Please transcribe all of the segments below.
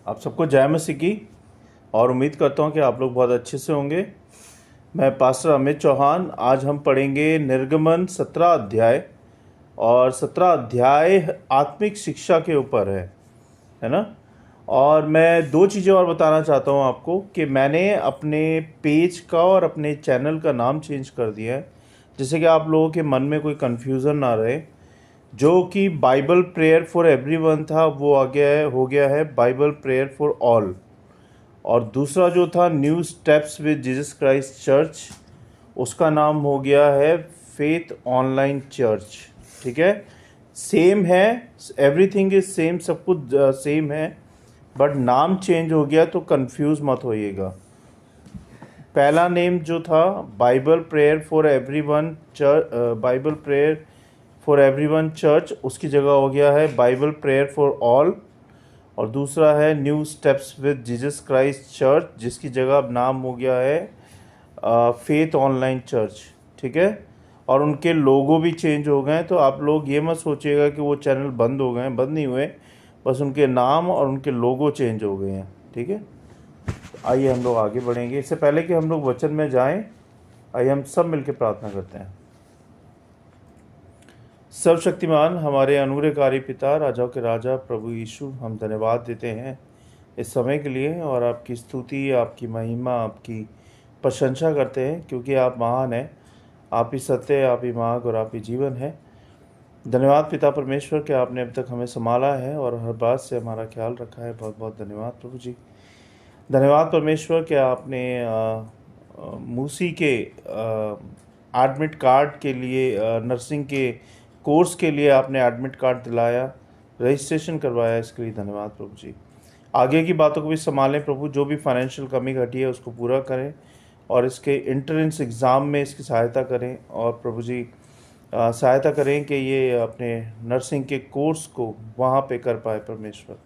आप सबको जय मसीह की। और उम्मीद करता हूँ कि आप लोग बहुत अच्छे से होंगे। मैं पास्टर अमित चौहान। आज हम पढ़ेंगे निर्गमन 17 अध्याय, और 17 अध्याय आत्मिक शिक्षा के ऊपर है ना। और मैं दो चीज़ें और बताना चाहता हूँ आपको कि मैंने अपने पेज का और अपने चैनल का नाम चेंज कर दिया है, जिससे कि आप लोगों के मन में कोई कन्फ्यूज़न ना रहे। जो कि बाइबल प्रेयर फॉर एवरीवन था, वो हो गया है बाइबल प्रेयर फॉर ऑल। और दूसरा जो था new steps with Jesus Christ church, उसका नाम हो गया है फेथ ऑनलाइन चर्च। ठीक है, सेम है, एवरीथिंग इज सेम, सब कुछ सेम है, बट नाम चेंज हो गया, तो कंफ्यूज मत होइएगा। पहला नेम जो था Bible prayer for everyone church, Bible prayer for everyone church, उसकी जगह हो गया है बाइबल प्रेयर फॉर ऑल। और दूसरा है new steps with Jesus Christ church, जिसकी जगह अब नाम हो गया है फेथ ऑनलाइन चर्च। ठीक है, और उनके लोगो भी चेंज हो गए हैं। तो आप लोग ये मत सोचिएगा कि वो चैनल बंद हो गए हैं, बंद नहीं हुए, बस उनके नाम और उनके लोगो चेंज हो गए हैं। ठीक है, आइए हम लोग आगे बढ़ेंगे। इससे पहले कि हम लोग वचन में जाएं, आइए हम सब मिलकर प्रार्थना करते हैं। सर्वशक्तिमान हमारे अनुग्रहकारी पिता, राजाओं के राजा, प्रभु यीशु, हम धन्यवाद देते हैं इस समय के लिए, और आपकी स्तुति, आपकी महिमा, आपकी प्रशंसा करते हैं, क्योंकि आप महान हैं। आप ही सत्य, आप ही मार्ग और आप ही जीवन है। धन्यवाद पिता परमेश्वर कि आपने अब तक हमें संभाला है और हर बात से हमारा ख्याल रखा है। बहुत बहुत धन्यवाद प्रभु जी। धन्यवाद परमेश्वर कि आपने मूसी के एडमिट कार्ड के लिए, नर्सिंग के कोर्स के लिए आपने एडमिट कार्ड दिलाया, रजिस्ट्रेशन करवाया, इसके लिए धन्यवाद प्रभु जी। आगे की बातों को भी संभालें प्रभु, जो भी फाइनेंशियल कमी घटी है उसको पूरा करें, और इसके एंट्रेंस एग्ज़ाम में इसकी सहायता करें। और प्रभु जी सहायता करें कि ये अपने नर्सिंग के कोर्स को वहाँ पे कर पाए। परमेश्वर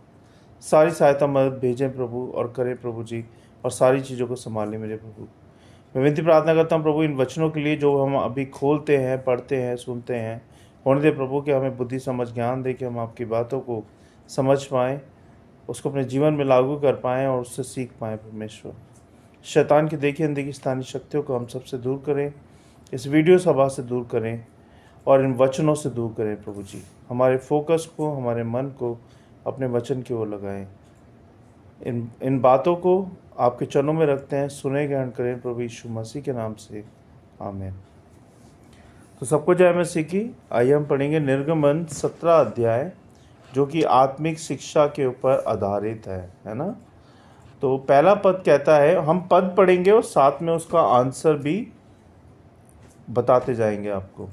सारी सहायता मदद भेजें प्रभु, और करें प्रभु जी, और सारी चीज़ों को संभालें मेरे प्रभु। मैं विनती प्रार्थना करता हूँ प्रभु इन वचनों के लिए जो हम अभी खोलते हैं, पढ़ते हैं, सुनते हैं, होने दे प्रभु कि हमें बुद्धि समझ ज्ञान दे कि हम आपकी बातों को समझ पाएँ, उसको अपने जीवन में लागू कर पाएँ और उससे सीख पाएँ। परमेश्वर शैतान की देखी अनदेखी स्थानीय शक्तियों को हम सबसे दूर करें, इस वीडियो सभा से दूर करें, और इन वचनों से दूर करें प्रभु जी। हमारे फोकस को, हमारे मन को अपने वचन की ओर लगाएं। इन बातों को आपके चरणों में रखते हैं, सुने ग्रहण करें प्रभु यीशु मसीह के नाम से, आमीन। तो सबको जय मसीह की। आइए हम पढ़ेंगे निर्गमन 17 अध्याय, जो कि आत्मिक शिक्षा के ऊपर आधारित है ना। तो पहला पद कहता है, हम पद पढ़ेंगे और साथ में उसका आंसर भी बताते जाएंगे आपको।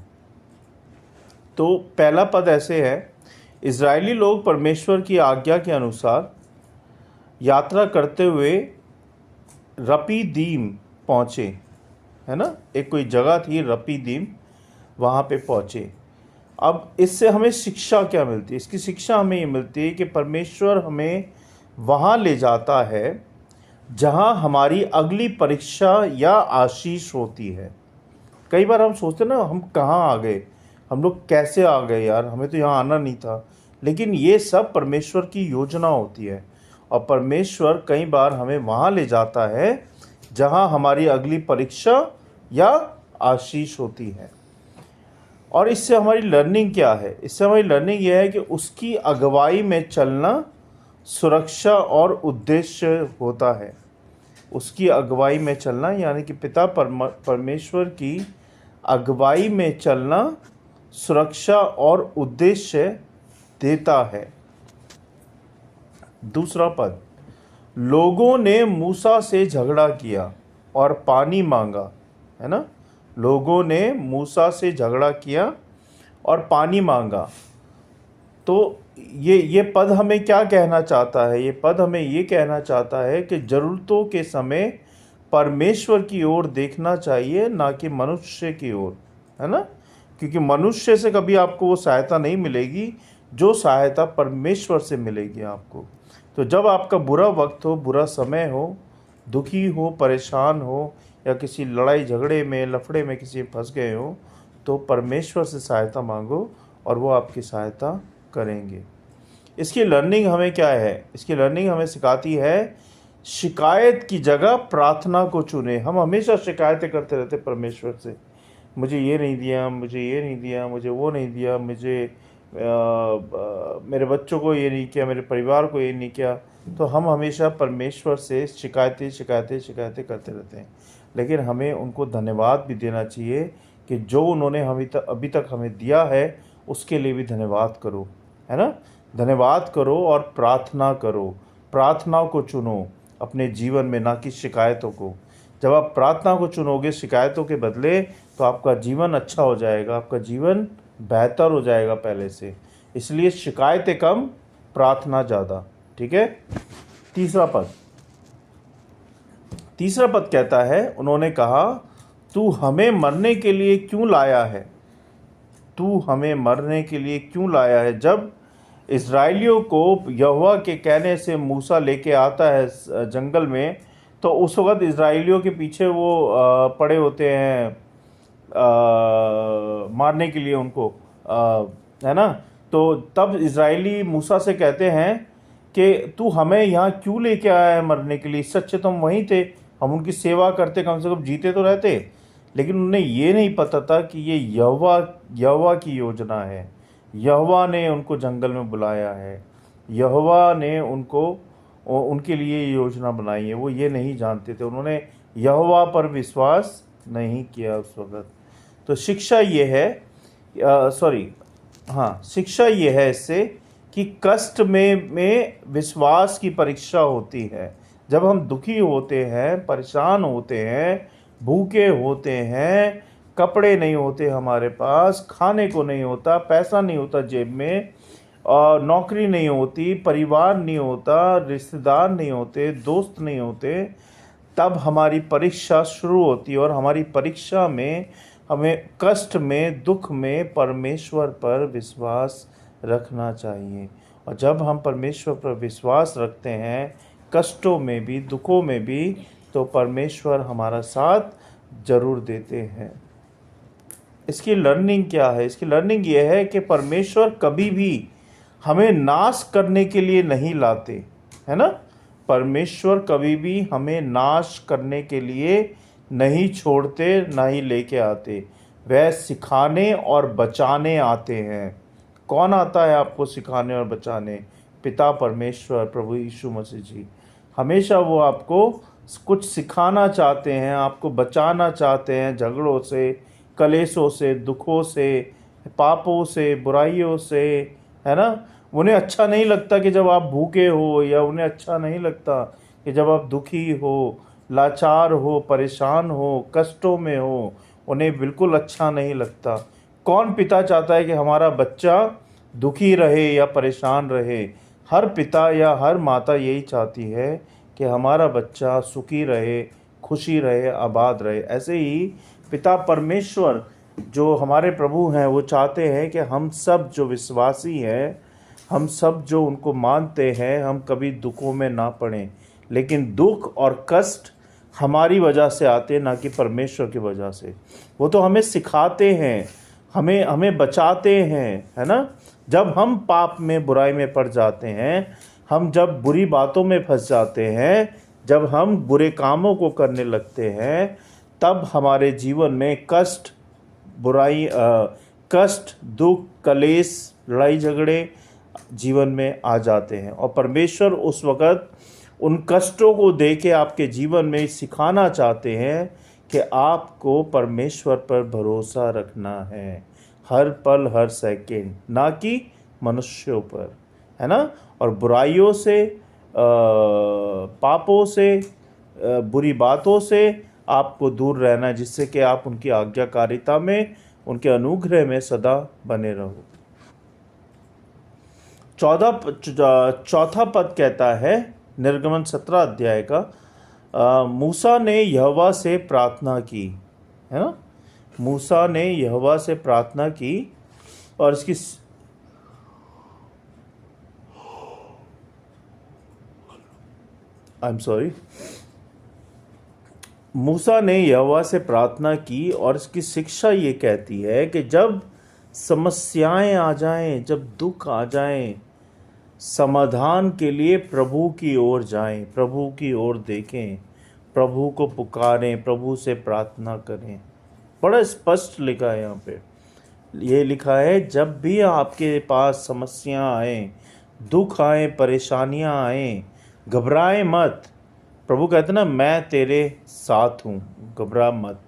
तो पहला पद ऐसे है, इजरायली लोग परमेश्वर की आज्ञा के अनुसार यात्रा करते हुए रपीदीम पहुँचे, है ना। एक कोई जगह थी रपीदीम, वहाँ पे पहुँचे। अब इससे हमें शिक्षा क्या मिलती है? इसकी शिक्षा हमें ये मिलती है कि परमेश्वर हमें वहाँ ले जाता है जहाँ हमारी अगली परीक्षा या आशीष होती है। कई बार हम सोचते हैं ना, हम कहाँ आ गए, हम लोग कैसे आ गए यार, हमें तो यहाँ आना नहीं था। लेकिन ये सब परमेश्वर की योजना होती है, और परमेश्वर कई बार हमें वहाँ ले जाता है जहाँ हमारी अगली परीक्षा या आशीष होती है। और इससे हमारी लर्निंग क्या है? इससे हमारी लर्निंग यह है कि उसकी अगुवाई में चलना सुरक्षा और उद्देश्य होता है। उसकी अगुवाई में चलना यानी कि पिता परमेश्वर की अगुवाई में चलना सुरक्षा और उद्देश्य देता है। दूसरा पद, लोगों ने मूसा से झगड़ा किया और पानी मांगा, है ना। लोगों ने मूसा से झगड़ा किया और पानी मांगा। तो ये पद हमें क्या कहना चाहता है? ये पद हमें ये कहना चाहता है कि ज़रूरतों के समय परमेश्वर की ओर देखना चाहिए, ना कि मनुष्य की ओर, है ना। क्योंकि मनुष्य से कभी आपको वो सहायता नहीं मिलेगी जो सहायता परमेश्वर से मिलेगी आपको। तो जब आपका बुरा वक्त हो, बुरा समय हो, दुखी हो, परेशान हो, या किसी लड़ाई झगड़े में, लफड़े में किसी फंस गए हो, तो परमेश्वर से सहायता मांगो और वो आपकी सहायता करेंगे। इसकी लर्निंग हमें क्या है? इसकी लर्निंग हमें सिखाती है शिकायत की जगह प्रार्थना को चुने। हम हमेशा शिकायतें करते रहते परमेश्वर से, मुझे ये नहीं दिया, मुझे ये नहीं दिया, मुझे वो नहीं दिया, मुझे मेरे बच्चों को ये नहीं किया, मेरे परिवार को ये नहीं किया। तो हम हमेशा परमेश्वर से शिकायतें शिकायतें शिकायतें करते रहते हैं। लेकिन हमें उनको धन्यवाद भी देना चाहिए कि जो उन्होंने अभी तक हमें दिया है उसके लिए भी धन्यवाद करो, है ना। धन्यवाद करो और प्रार्थना करो। प्रार्थना को चुनो अपने जीवन में, ना कि शिकायतों को। जब आप प्रार्थना को चुनोगे शिकायतों के बदले, तो आपका जीवन अच्छा हो जाएगा, आपका जीवन बेहतर हो जाएगा पहले से। इसलिए शिकायतें कम, प्रार्थना ज़्यादा। ठीक है। तीसरा पद कहता है, उन्होंने कहा, तू हमें मरने के लिए क्यों लाया है? तू हमें मरने के लिए क्यों लाया है? जब इस्राएलियों को यहोवा के कहने से मूसा लेके आता है जंगल में, तो उस वक़्त इस्राएलियों के पीछे वो पड़े होते हैं मारने के लिए उनको, है ना। तो तब इस्राएली मूसा से कहते हैं कि तू हमें यहाँ क्यों लेके आया है मरने के लिए? इससे अच्छे तो हम वहीं थे, हम उनकी सेवा करते, कम से कम जीते तो रहते। लेकिन उन्हें ये नहीं पता था कि ये यहोवा की योजना है। यहोवा ने उनको जंगल में बुलाया है, यहोवा ने उनके लिए योजना बनाई है। वो ये नहीं जानते थे, उन्होंने यहोवा पर विश्वास नहीं किया उस वक़्त। तो शिक्षा ये है, शिक्षा ये है इससे कि कष्ट में विश्वास की परीक्षा होती है। जब हम दुखी होते हैं, परेशान होते हैं, भूखे होते हैं, कपड़े नहीं होते हमारे पास, खाने को नहीं होता, पैसा नहीं होता जेब में, और नौकरी नहीं होती, परिवार नहीं होता, रिश्तेदार नहीं होते, दोस्त नहीं होते, तब हमारी परीक्षा शुरू होती है। और हमारी परीक्षा में हमें कष्ट में, दुख में परमेश्वर पर विश्वास रखना चाहिए। और जब हम परमेश्वर पर विश्वास रखते हैं, कष्टों में भी, दुखों में भी, तो परमेश्वर हमारा साथ जरूर देते हैं। इसकी लर्निंग क्या है? इसकी लर्निंग ये है कि परमेश्वर कभी भी हमें नाश करने के लिए नहीं लाते, है ना। परमेश्वर कभी भी हमें नाश करने के लिए नहीं छोड़ते, ना ही लेके आते। वह सिखाने और बचाने आते हैं। कौन आता है आपको सिखाने और बचाने? पिता परमेश्वर, प्रभु यीशु मसीह जी। हमेशा वो आपको कुछ सिखाना चाहते हैं, आपको बचाना चाहते हैं झगड़ों से, कलेशों से, दुखों से, पापों से, बुराइयों से, है ना। उन्हें अच्छा नहीं लगता कि जब आप भूखे हो, या उन्हें अच्छा नहीं लगता कि जब आप दुखी हो, लाचार हो, परेशान हो, कष्टों में हो। उन्हें बिल्कुल अच्छा नहीं लगता। कौन पिता चाहता है कि हमारा बच्चा दुखी रहे या परेशान रहे? हर पिता या हर माता यही चाहती है कि हमारा बच्चा सुखी रहे, खुशी रहे, आबाद रहे। ऐसे ही पिता परमेश्वर जो हमारे प्रभु हैं, वो चाहते हैं कि हम सब जो विश्वासी हैं, हम सब जो उनको मानते हैं, हम कभी दुखों में ना पड़ें। लेकिन दुख और कष्ट हमारी वजह से आते हैं, ना कि परमेश्वर की वजह से। वो तो हमें सिखाते हैं, हमें बचाते हैं, है ना। जब हम पाप में, बुराई में पड़ जाते हैं, हम जब बुरी बातों में फंस जाते हैं, जब हम बुरे कामों को करने लगते हैं, तब हमारे जीवन में कष्ट, बुराई, कष्ट, दुख, कलेश, लड़ाई झगड़े जीवन में आ जाते हैं। और परमेश्वर उस वक़्त उन कष्टों को देके आपके जीवन में सिखाना चाहते हैं कि आपको परमेश्वर पर भरोसा रखना है, हर पल, हर सेकंड, ना कि मनुष्यों पर, है ना। और बुराइयों से, पापों से, बुरी बातों से आपको दूर रहना है, जिससे कि आप उनकी आज्ञाकारिता में, उनके अनुग्रह में सदा बने रहो। चौथा पद कहता है, निर्गमन 17 अध्याय का, मूसा ने यहोवा से प्रार्थना की, है ना। मूसा ने यहोवा से प्रार्थना की, और इसकी मूसा ने यहोवा से प्रार्थना की, और इसकी शिक्षा ये कहती है कि जब समस्याएं आ जाएं, जब दुख आ जाएं, समाधान के लिए प्रभु की ओर जाएं, प्रभु की ओर देखें, प्रभु को पुकारें, प्रभु से प्रार्थना करें। बड़ा स्पष्ट लिखा है यहाँ पे। ये लिखा है, जब भी आपके पास समस्या आए, दुख आए, परेशानियां आए, घबराए मत। प्रभु कहते ना, मैं तेरे साथ हूँ, घबरा मत।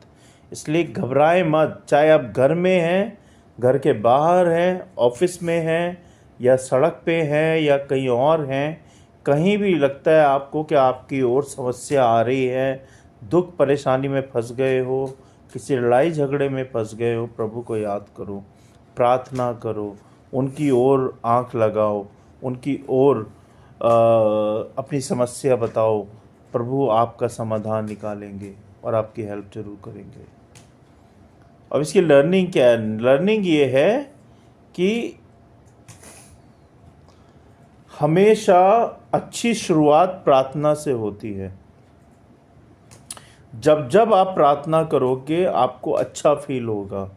इसलिए घबराए मत, चाहे आप घर में हैं, घर के बाहर हैं, ऑफिस में हैं, या सड़क पे हैं, या कहीं और हैं, कहीं भी लगता है आपको कि आपकी ओर समस्या आ रही है, दुख परेशानी में फंस गए हो, किसी लड़ाई झगड़े में फंस गए हो, प्रभु को याद करो, प्रार्थना करो, उनकी ओर आंख लगाओ, उनकी ओर अपनी समस्या बताओ। प्रभु आपका समाधान निकालेंगे और आपकी हेल्प जरूर करेंगे। अब इसकी लर्निंग क्या है? लर्निंग ये है कि हमेशा अच्छी शुरुआत प्रार्थना से होती है। जब जब आप प्रार्थना करोगे आपको अच्छा फील होगा।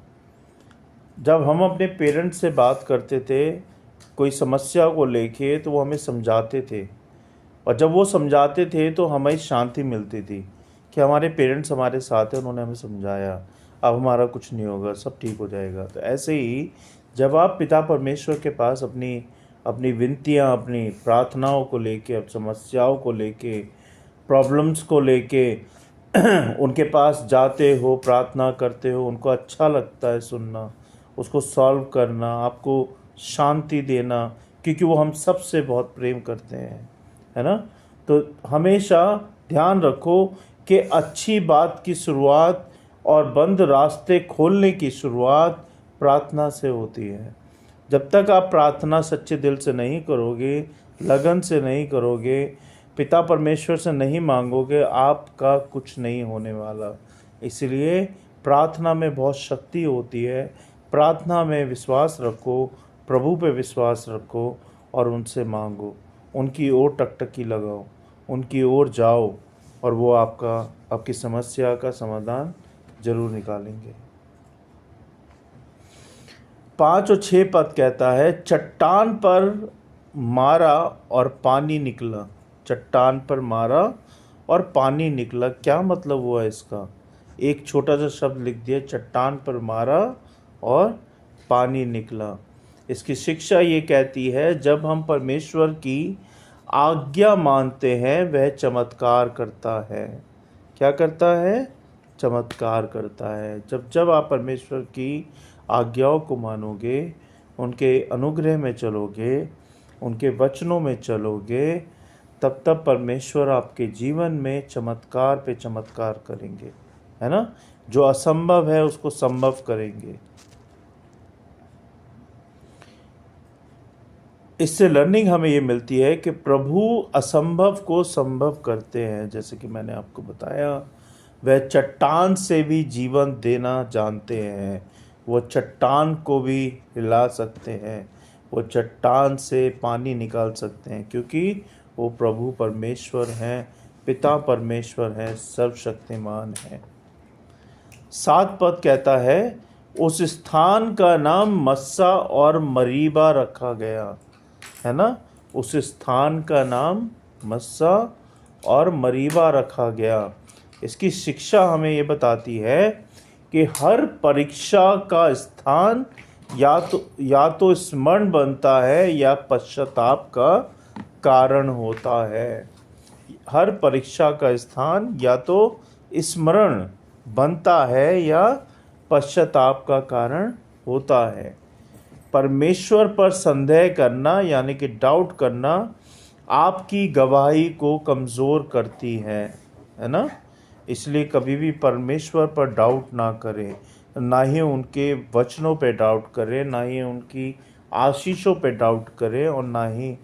जब हम अपने पेरेंट्स से बात करते थे कोई समस्या को लेके, तो वो हमें समझाते थे, और जब वो समझाते थे तो हमें शांति मिलती थी कि हमारे पेरेंट्स हमारे साथ हैं, उन्होंने हमें समझाया, अब हमारा कुछ नहीं होगा, सब ठीक हो जाएगा। तो ऐसे ही जब आप पिता परमेश्वर के पास अपनी विनतियाँ, अपनी प्रार्थनाओं को लेके, अब समस्याओं को लेके, प्रॉब्लम्स को लेके उनके पास जाते हो, प्रार्थना करते हो, उनको अच्छा लगता है सुनना, उसको सॉल्व करना, आपको शांति देना, क्योंकि वो हम सबसे बहुत प्रेम करते हैं, है ना। तो हमेशा ध्यान रखो कि अच्छी बात की शुरुआत और बंद रास्ते खोलने की शुरुआत प्रार्थना से होती है। जब तक आप प्रार्थना सच्चे दिल से नहीं करोगे, लगन से नहीं करोगे, पिता परमेश्वर से नहीं मांगोगे, आपका कुछ नहीं होने वाला। इसलिए प्रार्थना में बहुत शक्ति होती है। प्रार्थना में विश्वास रखो, प्रभु पे विश्वास रखो और उनसे मांगो, उनकी ओर टकटकी लगाओ, उनकी ओर जाओ, और वो आपकी समस्या का समाधान जरूर निकालेंगे। 5 और 6 पद कहता है, चट्टान पर मारा और पानी निकला। चट्टान पर मारा और पानी निकला, क्या मतलब हुआ इसका? एक छोटा सा शब्द लिख दिया, चट्टान पर मारा और पानी निकला। इसकी शिक्षा ये कहती है, जब हम परमेश्वर की आज्ञा मानते हैं वह चमत्कार करता है। क्या करता है? चमत्कार करता है। जब जब आप परमेश्वर की आज्ञाओं को मानोगे, उनके अनुग्रह में चलोगे, उनके वचनों में चलोगे, तब तब परमेश्वर आपके जीवन में चमत्कार पे चमत्कार करेंगे, है ना। जो असंभव है उसको संभव करेंगे। इससे लर्निंग हमें ये मिलती है कि प्रभु असंभव को संभव करते हैं। जैसे कि मैंने आपको बताया, वह चट्टान से भी जीवन देना जानते हैं। वो चट्टान को भी हिला सकते हैं, वो चट्टान से पानी निकाल सकते हैं, क्योंकि वो प्रभु परमेश्वर हैं, पिता परमेश्वर हैं, सर्वशक्तिमान हैं। 7 पद कहता है, उस स्थान का नाम मस्सा और मरीबा रखा गया, है ना। उस स्थान का नाम मस्सा और मरीबा रखा गया। इसकी शिक्षा हमें ये बताती है कि हर परीक्षा का स्थान या तो स्मरण बनता है या पश्चाताप का कारण होता है। हर परीक्षा का स्थान या तो स्मरण बनता है या पश्चाताप का कारण होता है। परमेश्वर पर संदेह करना यानी कि डाउट करना आपकी गवाही को कमज़ोर करती है ना। इसलिए कभी भी परमेश्वर पर डाउट ना करें, ना ही उनके वचनों पे डाउट करें, ना ही उनकी आशीषों पे डाउट करें, और ना ही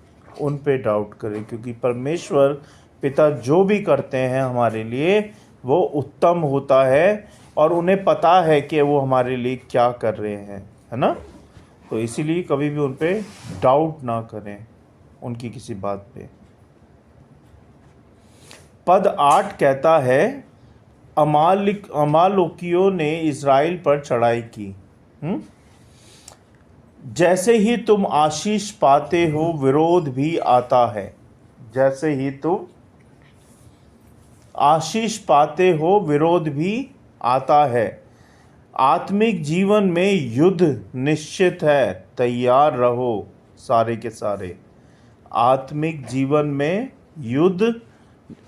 उन पे डाउट करें, क्योंकि परमेश्वर पिता जो भी करते हैं हमारे लिए वो उत्तम होता है, और उन्हें पता है कि वो हमारे लिए क्या कर रहे हैं, है ना। तो इसीलिए कभी भी उन पे डाउट ना करें, उनकी किसी बात पे। पद 8 कहता है, अमालेकियों ने इज़राइल पर चढ़ाई की। जैसे ही तुम आशीष पाते हो विरोध भी आता है। जैसे ही तुम आशीष पाते हो विरोध भी आता है। आत्मिक जीवन में युद्ध निश्चित है, तैयार रहो सारे के सारे। आत्मिक जीवन में युद्ध,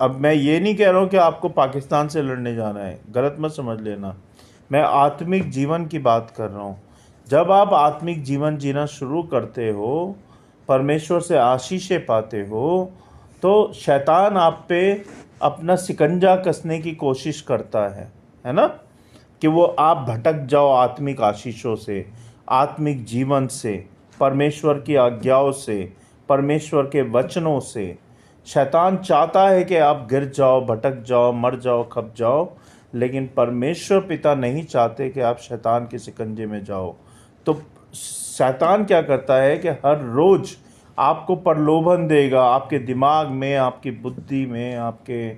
अब मैं ये नहीं कह रहा हूँ कि आपको पाकिस्तान से लड़ने जाना है, गलत मत समझ लेना। मैं आत्मिक जीवन की बात कर रहा हूँ। जब आप आत्मिक जीवन जीना शुरू करते हो, परमेश्वर से आशीषें पाते हो, तो शैतान आप पे अपना सिकंजा कसने की कोशिश करता है ना, कि वो आप भटक जाओ आत्मिक आशीषों से, आत्मिक जीवन से, परमेश्वर की आज्ञाओं से, परमेश्वर के वचनों से। शैतान चाहता है कि आप गिर जाओ, भटक जाओ, मर जाओ, खप जाओ, लेकिन परमेश्वर पिता नहीं चाहते कि आप शैतान के सिकंजे में जाओ। तो शैतान क्या करता है कि हर रोज़ आपको प्रलोभन देगा, आपके दिमाग में, आपकी बुद्धि में, आपके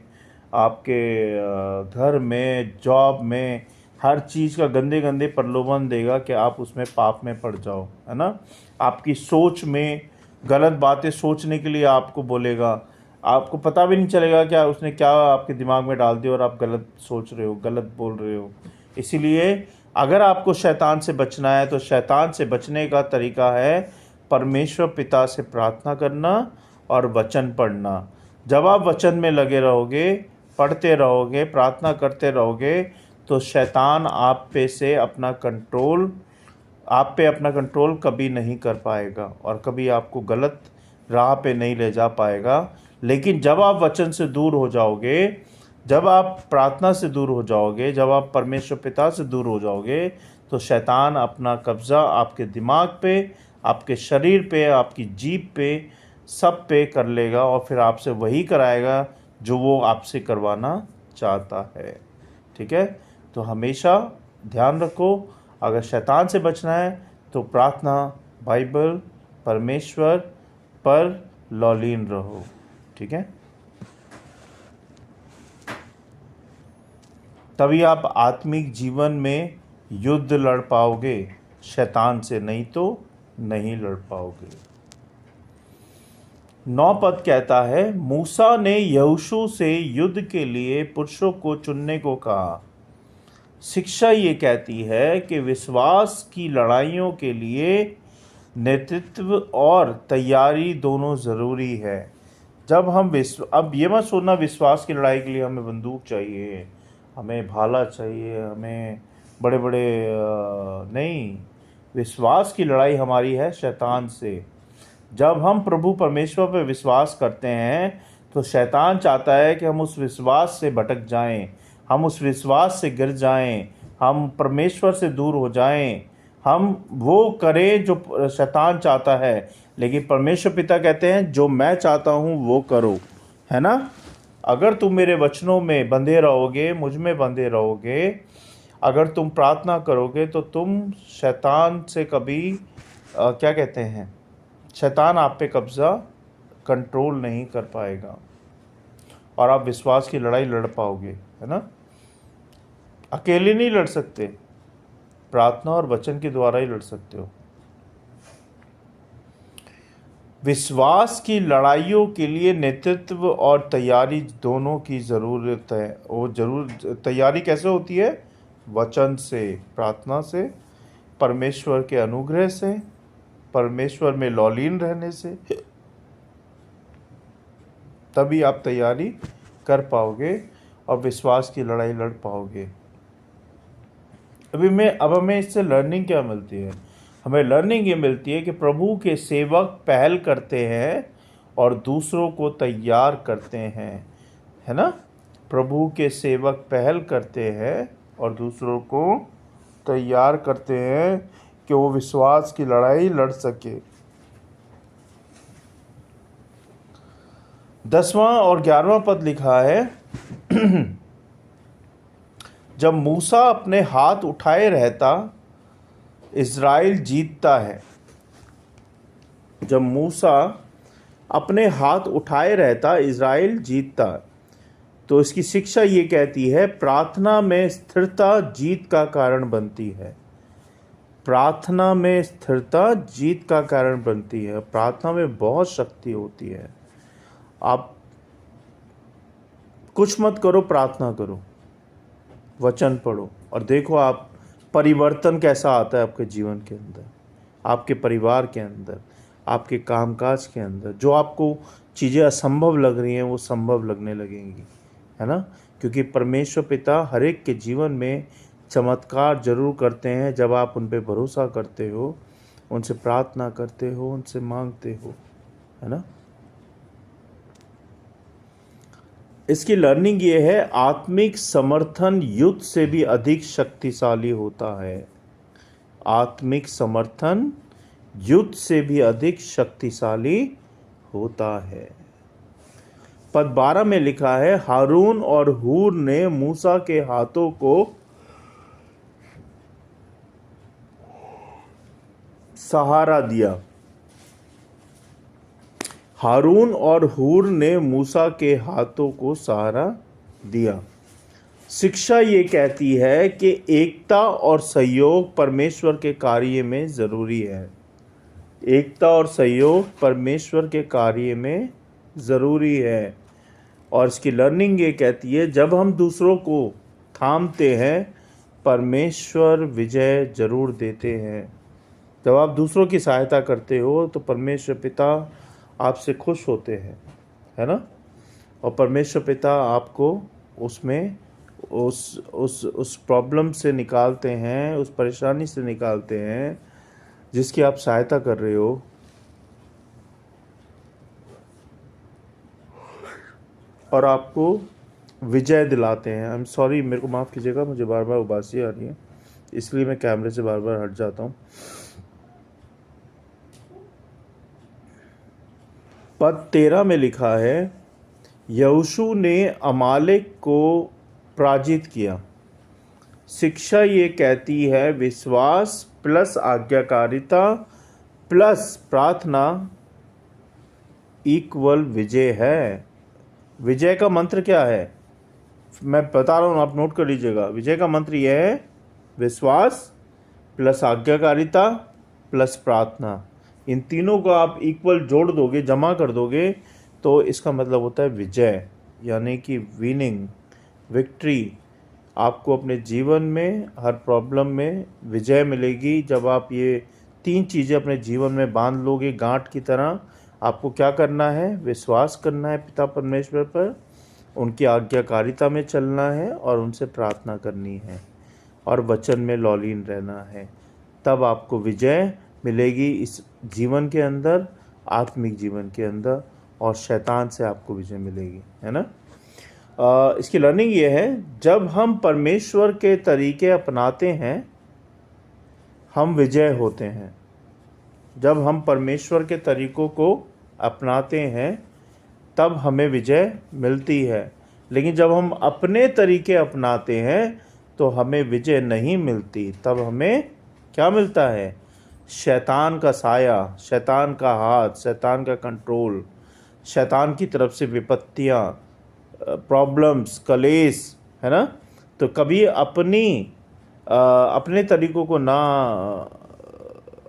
घर में, जॉब में, हर चीज़ का गंदे गंदे प्रलोभन देगा कि आप उसमें पाप में पड़ जाओ, है ना। आपकी सोच में गलत बातें सोचने के लिए आपको बोलेगा, आपको पता भी नहीं चलेगा क्या उसने क्या आपके दिमाग में डाल दिया और आप गलत सोच रहे हो, गलत बोल रहे हो। इसीलिए अगर आपको शैतान से बचना है तो शैतान से बचने का तरीका है परमेश्वर पिता से प्रार्थना करना और वचन पढ़ना। जब आप वचन में लगे रहोगे, पढ़ते रहोगे, प्रार्थना करते रहोगे, तो शैतान आप पे अपना कंट्रोल कभी नहीं कर पाएगा और कभी आपको गलत राह पे नहीं ले जा पाएगा। लेकिन जब आप वचन से दूर हो जाओगे, जब आप प्रार्थना से दूर हो जाओगे, जब आप परमेश्वर पिता से दूर हो जाओगे, तो शैतान अपना कब्ज़ा आपके दिमाग पे, आपके शरीर पे, आपकी जीभ पे, सब पे कर लेगा और फिर आपसे वही कराएगा जो वो आपसे करवाना चाहता है। ठीक है, तो हमेशा ध्यान रखो, अगर शैतान से बचना है तो प्रार्थना, बाइबल, परमेश्वर पर लौलीन रहो। ठीक है, तभी आप आत्मिक जीवन में युद्ध लड़ पाओगे शैतान से, नहीं तो नहीं लड़ पाओगे। 9 पद कहता है, मूसा ने यहोशू से युद्ध के लिए पुरुषों को चुनने को कहा। शिक्षा ये कहती है कि विश्वास की लड़ाइयों के लिए नेतृत्व और तैयारी दोनों ज़रूरी है। जब हम अब ये मत सोचना विश्वास की लड़ाई के लिए हमें बंदूक चाहिए, हमें भाला चाहिए, हमें बड़े बड़े नहीं, विश्वास की लड़ाई हमारी है शैतान से। जब हम प्रभु परमेश्वर पर विश्वास करते हैं तो शैतान चाहता है कि हम उस विश्वास से भटक जाएं, हम उस विश्वास से गिर जाएं, हम परमेश्वर से दूर हो जाएं, हम वो करें जो शैतान चाहता है। लेकिन परमेश्वर पिता कहते हैं जो मैं चाहता हूँ वो करो, है ना। अगर तुम मेरे वचनों में बंधे रहोगे, मुझ में बंधे रहोगे, अगर तुम प्रार्थना करोगे, तो तुम शैतान से कभी क्या कहते हैं, शैतान आप पे कब्ज़ा कंट्रोल नहीं कर पाएगा और आप विश्वास की लड़ाई लड़ पाओगे, है ना। अकेले नहीं लड़ सकते, प्रार्थना और वचन के द्वारा ही लड़ सकते हो। विश्वास की लड़ाइयों के लिए नेतृत्व और तैयारी दोनों की ज़रूरत है। वो तैयारी कैसे होती है? वचन से, प्रार्थना से, परमेश्वर के अनुग्रह से, परमेश्वर में लौलीन रहने से, तभी आप तैयारी कर पाओगे और विश्वास की लड़ाई लड़ पाओगे। अब हमें इससे लर्निंग क्या मिलती है? हमें लर्निंग ये मिलती है कि प्रभु के सेवक पहल करते हैं और दूसरों को तैयार करते हैं, है ना। प्रभु के सेवक पहल करते हैं और दूसरों को तैयार करते हैं कि वो विश्वास की लड़ाई लड़ सके। 10वां और 11वां पद लिखा है, जब मूसा अपने हाथ उठाए रहता इज़राइल जीतता है। जब मूसा अपने हाथ उठाए रहता इज़राइल जीतता। तो इसकी शिक्षा ये कहती है, प्रार्थना में स्थिरता जीत का कारण बनती है। प्रार्थना में स्थिरता जीत का कारण बनती है। प्रार्थना में बहुत शक्ति होती है। आप कुछ मत करो, प्रार्थना करो, वचन पढ़ो और देखो आप परिवर्तन कैसा आता है आपके जीवन के अंदर, आपके परिवार के अंदर, आपके कामकाज के अंदर। जो आपको चीज़ें असंभव लग रही हैं वो संभव लगने लगेंगी, है ना। क्योंकि परमेश्वर पिता हर एक के जीवन में चमत्कार जरूर करते हैं जब आप उन पे भरोसा करते हो, उनसे प्रार्थना करते हो, उनसे मांगते हो, है ना। इसकी लर्निंग ये है, आत्मिक समर्थन युद्ध से भी अधिक शक्तिशाली होता है। आत्मिक समर्थन युद्ध से भी अधिक शक्तिशाली होता है। पद 12 में लिखा है, हारून और हूर ने मूसा के हाथों को सहारा दिया। हारून और हूर ने मूसा के हाथों को सहारा दिया। शिक्षा ये कहती है कि एकता और सहयोग परमेश्वर के कार्य में ज़रूरी है। एकता और सहयोग परमेश्वर के कार्य में ज़रूरी है। और इसकी लर्निंग ये कहती है, जब हम दूसरों को थामते हैं परमेश्वर विजय जरूर देते हैं। जब आप दूसरों की सहायता करते हो तो परमेश्वर पिता आपसे खुश होते हैं, है ना। और परमेश्वर पिता आपको उसमें उस प्रॉब्लम से निकालते हैं, उस परेशानी से निकालते हैं जिसकी आप सहायता कर रहे हो। और आपको विजय दिलाते हैं। आई एम सॉरी, मेरे को माफ़ कीजिएगा, मुझे बार बार उबासी आ रही है इसलिए मैं कैमरे से बार बार हट जाता हूँ। पद 13 में लिखा है, यहोशू ने अमालेक को पराजित किया। शिक्षा ये कहती है, विश्वास प्लस आज्ञाकारिता प्लस प्रार्थना इक्वल विजय है। विजय का मंत्र क्या है, मैं बता रहा हूँ, आप नोट कर लीजिएगा। विजय का मंत्र यह है, विश्वास प्लस आज्ञाकारिता प्लस प्रार्थना। इन तीनों को आप इक्वल जोड़ दोगे, जमा कर दोगे तो इसका मतलब होता है विजय, यानी कि विनिंग, विक्ट्री। आपको अपने जीवन में हर प्रॉब्लम में विजय मिलेगी जब आप ये तीन चीज़ें अपने जीवन में बांध लोगे गांठ की तरह। आपको क्या करना है, विश्वास करना है पिता परमेश्वर पर, उनकी आज्ञाकारिता में चलना है और उनसे प्रार्थना करनी है और वचन में लौलीन रहना है। तब आपको विजय मिलेगी इस जीवन के अंदर, आत्मिक जीवन के अंदर, और शैतान से आपको विजय मिलेगी, है ना। इसकी लर्निंग ये है, जब हम परमेश्वर के तरीके अपनाते हैं हम विजय होते हैं। जब हम परमेश्वर के तरीकों को अपनाते हैं तब हमें विजय मिलती है। लेकिन जब हम अपने तरीके अपनाते हैं तो हमें विजय नहीं मिलती। तब हमें क्या मिलता है, शैतान का साया, शैतान का हाथ, शैतान का कंट्रोल, शैतान की तरफ से विपत्तियाँ, प्रॉब्लम्स, कलेश, है ना। तो कभी अपने तरीकों को ना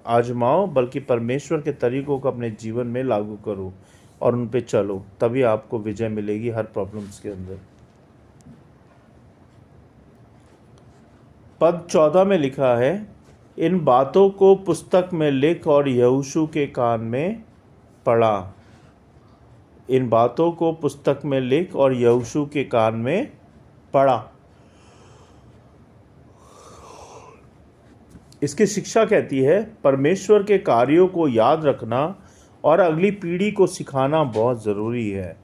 आजमाओ, बल्कि परमेश्वर के तरीकों को अपने जीवन में लागू करो और उन पे चलो, तभी आपको विजय मिलेगी हर प्रॉब्लम्स के अंदर। पद 14 में लिखा है, इन बातों को पुस्तक में लिख और यहोशू के कान में पढ़ा। इन बातों को पुस्तक में लिख और यहोशू के कान में पढ़ा। इसकी शिक्षा कहती है, परमेश्वर के कार्यों को याद रखना और अगली पीढ़ी को सिखाना बहुत ज़रूरी है।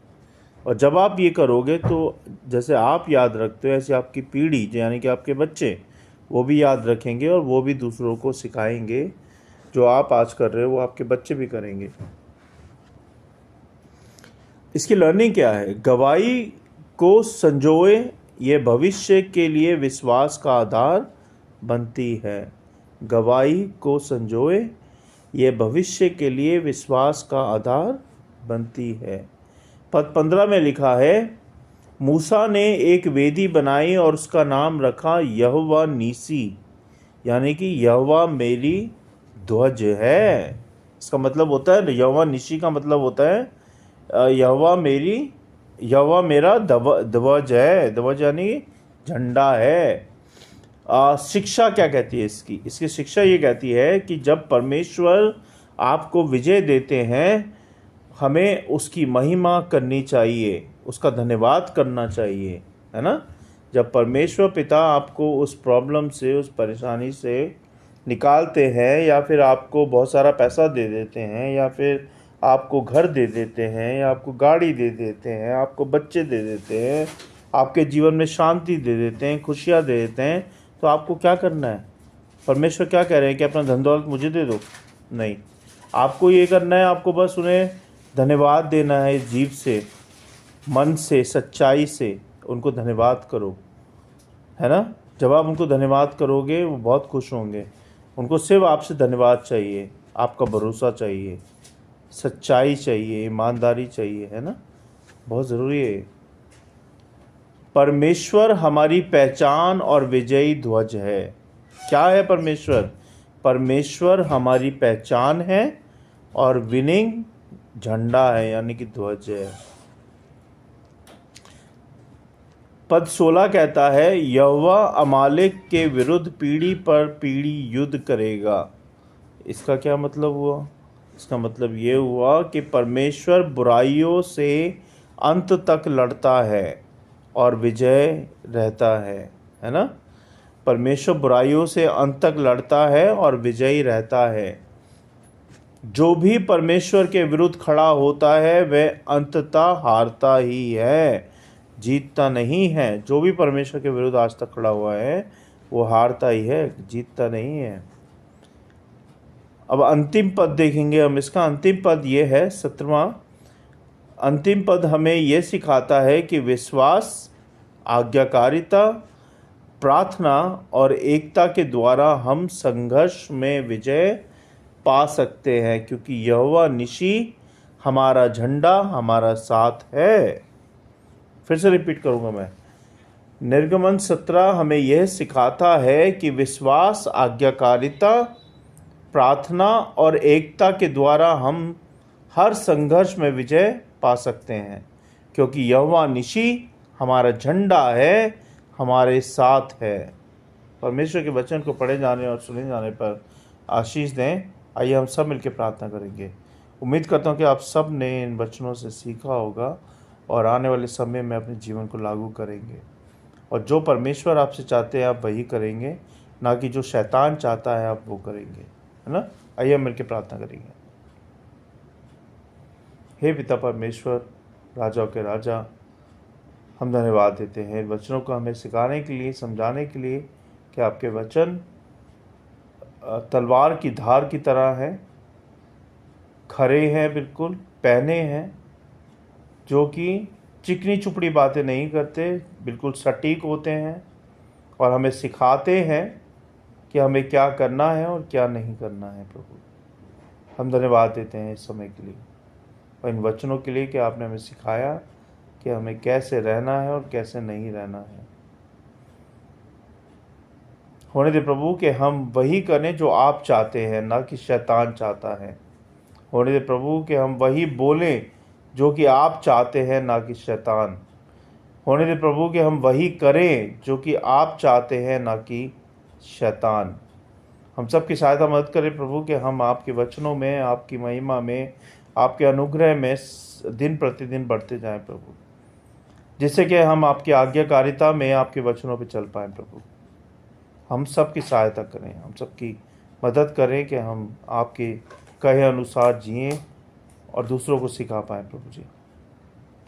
और जब आप ये करोगे तो जैसे आप याद रखते हो ऐसे आपकी पीढ़ी, यानी कि आपके बच्चे, वो भी याद रखेंगे और वो भी दूसरों को सिखाएंगे। जो आप आज कर रहे हो वो आपके बच्चे भी करेंगे। इसकी लर्निंग क्या है, गवाही को संजोए ये भविष्य के लिए विश्वास का आधार बनती है। गवाही को संजोए ये भविष्य के लिए विश्वास का आधार बनती है। पद 15 में लिखा है, मूसा ने एक वेदी बनाई और उसका नाम रखा यहोवा नीसी, यानी कि यहोवा मेरी ध्वज है। इसका मतलब होता है, यहोवा निशी का मतलब होता है यहोवा मेरा ध्वज है। ध्वज यानी झंडा है। शिक्षा क्या कहती है इसकी शिक्षा ये कहती है कि जब परमेश्वर आपको विजय देते हैं, हमें उसकी महिमा करनी चाहिए, उसका धन्यवाद करना चाहिए, है ना। जब परमेश्वर पिता आपको उस प्रॉब्लम से, उस परेशानी से निकालते हैं, या फिर आपको बहुत सारा पैसा दे देते हैं, या फिर आपको घर दे देते हैं, या आपको गाड़ी दे देते हैं, आपको बच्चे दे देते हैं, आपके जीवन में शांति दे देते हैं, खुशियाँ दे देते हैं, तो आपको क्या करना है? परमेश्वर क्या कह रहे हैं कि अपना धन दौलत मुझे दे दो? नहीं, आपको ये करना है, आपको बस उन्हें धन्यवाद देना है। जीभ से, मन से, सच्चाई से उनको धन्यवाद करो, है ना। जब आप उनको धन्यवाद करोगे, वो बहुत खुश होंगे। उनको सिर्फ आपसे धन्यवाद चाहिए, आपका भरोसा चाहिए, सच्चाई चाहिए, ईमानदारी चाहिए, है ना। बहुत ज़रूरी है। परमेश्वर हमारी पहचान और विजयी ध्वज है। क्या है परमेश्वर? परमेश्वर हमारी पहचान है और विनिंग झंडा है, यानी कि ध्वज है। पद 16 कहता है, यहोवा अमालेक के विरुद्ध पीढ़ी पर पीढ़ी युद्ध करेगा। इसका क्या मतलब हुआ? इसका मतलब ये हुआ कि परमेश्वर बुराइयों से अंत तक लड़ता है और विजय रहता है ना। परमेश्वर बुराइयों से अंत तक लड़ता है और विजयी रहता है। जो भी परमेश्वर के विरुद्ध खड़ा होता है वह अंततः हारता ही है, जीतता नहीं है। जो भी परमेश्वर के विरुद्ध आज तक खड़ा हुआ है वो हारता ही है, जीतता नहीं है। अब अंतिम पद देखेंगे हम। इसका अंतिम पद ये है, 17वां अंतिम पद हमें ये सिखाता है कि विश्वास, आज्ञाकारिता, प्रार्थना और एकता के द्वारा हम संघर्ष में विजय पा सकते हैं, क्योंकि यहोवा निशी हमारा झंडा हमारा साथ है। फिर से रिपीट करूंगा मैं। निर्गमन 17 हमें यह सिखाता है कि विश्वास, आज्ञाकारिता, प्रार्थना और एकता के द्वारा हम हर संघर्ष में विजय पा सकते हैं, क्योंकि यहोवा निशी हमारा झंडा है, हमारे साथ है। परमेश्वर के वचन को पढ़े जाने और सुने जाने पर आशीष दें। आइए हम सब मिलकर प्रार्थना करेंगे। उम्मीद करता हूँ कि आप सब ने इन वचनों से सीखा होगा और आने वाले समय में अपने जीवन को लागू करेंगे, और जो परमेश्वर आपसे चाहते हैं आप वही करेंगे, ना कि जो शैतान चाहता है आप वो करेंगे, है ना। आइए हम मिलकर प्रार्थना करेंगे। हे पिता परमेश्वर, राजाओं के राजा, हम धन्यवाद देते हैं इन वचनों को हमें सिखाने के लिए, समझाने के लिए कि आपके वचन तलवार की धार की तरह हैं, खरे हैं, बिल्कुल पहने हैं, जो कि चिकनी चुपड़ी बातें नहीं करते, बिल्कुल सटीक होते हैं और हमें सिखाते हैं कि हमें क्या करना है और क्या नहीं करना है। प्रभु, हम धन्यवाद देते हैं इस समय के लिए और इन वचनों के लिए कि आपने हमें सिखाया कि हमें कैसे रहना है और कैसे नहीं रहना है। होने दे प्रभु कि हम वही करें जो आप चाहते हैं, ना कि शैतान चाहता है। होने दे प्रभु कि हम वही बोलें जो कि आप चाहते हैं, ना कि शैतान। होने दे प्रभु कि हम वही करें जो कि आप चाहते हैं, ना कि शैतान। हम सब की सहायता मदद करें प्रभु कि हम आपके वचनों में, आपकी महिमा में, आपके अनुग्रह में दिन प्रतिदिन बढ़ते जाएं प्रभु, जिससे कि हम आपकी आज्ञाकारिता में, आपके वचनों पर चल पाएं प्रभु। हम सब की सहायता करें, हम सब की मदद करें कि हम आपके कहे अनुसार जिएं और दूसरों को सिखा पाएँ प्रभु जी।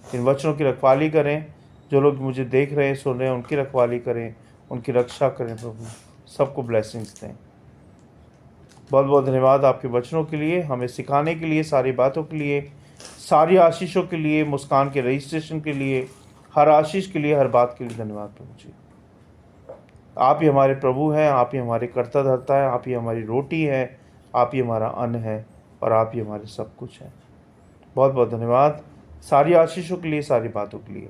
इन वचनों की रखवाली करें। जो लोग मुझे देख रहे हैं, सुन रहे हैं, उनकी रखवाली करें, उनकी रक्षा करें प्रभु। सबको ब्लेसिंग्स दें। बहुत बहुत धन्यवाद आपके वचनों के लिए, हमें सिखाने के लिए, सारी बातों के लिए, सारी आशीषों के लिए, मुस्कान के रजिस्ट्रेशन के लिए, हर आशीष के लिए, हर बात के लिए धन्यवाद प्रभु जी। आप ही हमारे प्रभु हैं, आप ही हमारे कर्ता धर्ता है, आप ही हमारी रोटी है, आप ही हमारा अन्न है और आप ही हमारे सब कुछ हैं। बहुत बहुत धन्यवाद सारी आशीषों के लिए, सारी बातों के लिए।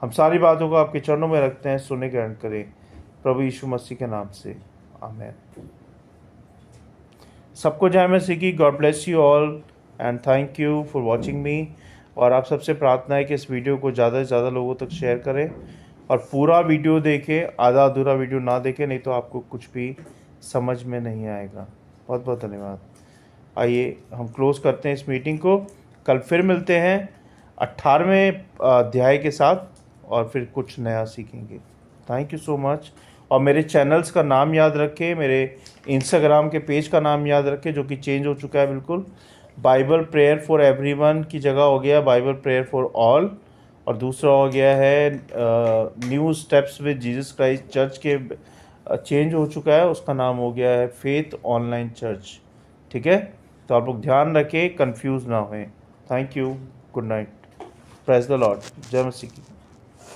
हम सारी बातों को आपके चरणों में रखते हैं, सुने ग्रहण करें प्रभु यीशु मसीह के नाम से, आमेन। सबको जय मसीह की। God bless you all and thank you for watching मी। और आप सबसे प्रार्थना है कि इस वीडियो को ज़्यादा से ज़्यादा लोगों तक शेयर करें और पूरा वीडियो देखें, आधा अधूरा वीडियो ना देखें, नहीं तो आपको कुछ भी समझ में नहीं आएगा। बहुत बहुत धन्यवाद। आइए हम क्लोज़ करते हैं इस मीटिंग को। कल फिर मिलते हैं 18वें अध्याय के साथ और फिर कुछ नया सीखेंगे। Thank you so much. और मेरे चैनल्स का नाम याद रखें, मेरे इंस्टाग्राम के पेज का नाम याद रखें जो कि चेंज हो चुका है बिल्कुल। बाइबल प्रेयर फॉर एवरीवन की जगह हो गया बाइबल प्रेयर फॉर ऑल, और दूसरा हो गया है new steps with Jesus Christ church के चेंज हो चुका है, उसका नाम हो गया है फेथ ऑनलाइन चर्च। ठीक है, तो आप लोग ध्यान रखें, कंफ्यूज ना हों। Thank you, good night, praise the Lord, जय मसीह की।